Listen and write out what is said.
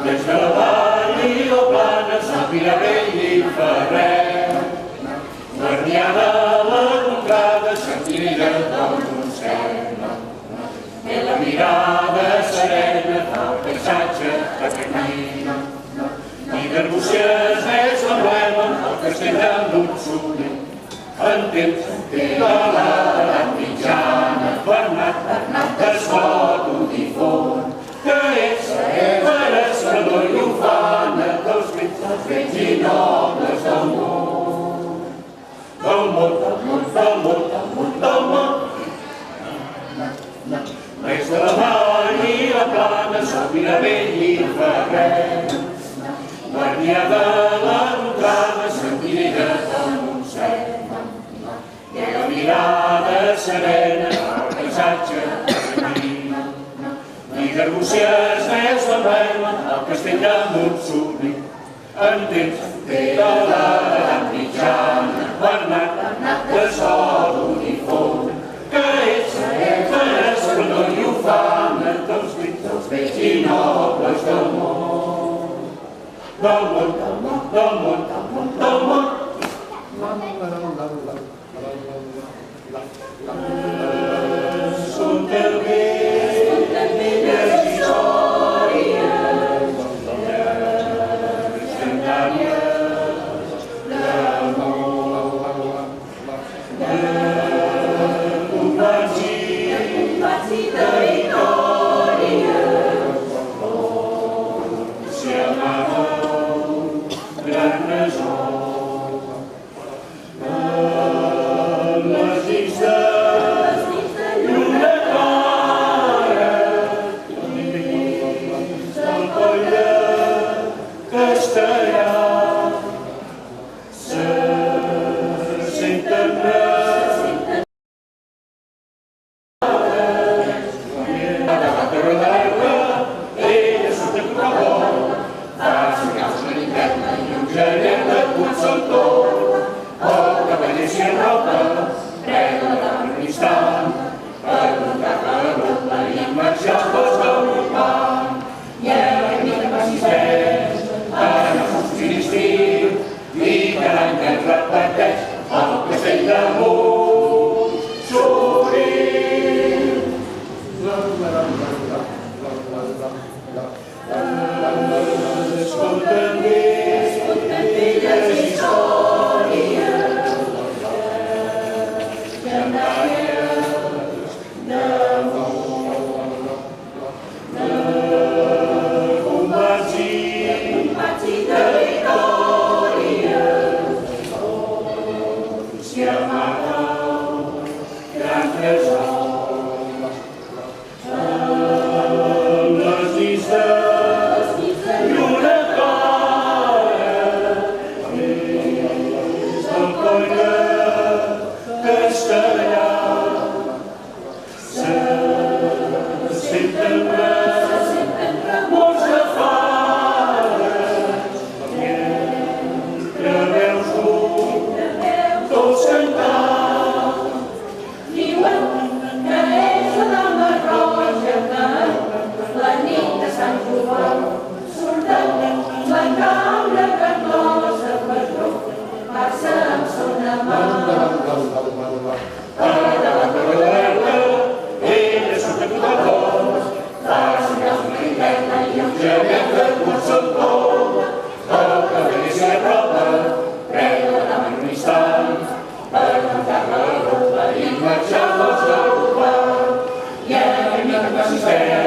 Des de la vall i la plana, sàpia vell i ferrer. Guardià de la contrada, senzilla del Montseny. Té la mirada serena, fa el paisatge que camina. I d'Arbúcies és l'emblema, el castell de Montseny. En temps de l'edat mitjana, Bernat es pot un difon, que és perescador i ufana dels vells i nobles del món. Del món, del món, del món, del món, del món. Des de la vall i la plana, Sàpia vell i ferrer. Guardià de la contrada, senzilla del Montseny. Té la mirada serena, el paisatge que camina. I d'Arbúcies és l'emblema, el castell de Montseny. En temps de l'edat mitjana, Bernat es sol un difon, que és perescador i ufana dels vells i nobles del món. Del món, del món, del món, del món, del món. Són també velles històries legendàries d'amor, de combats i de victòries. Si amàveu gran tresor, Stay.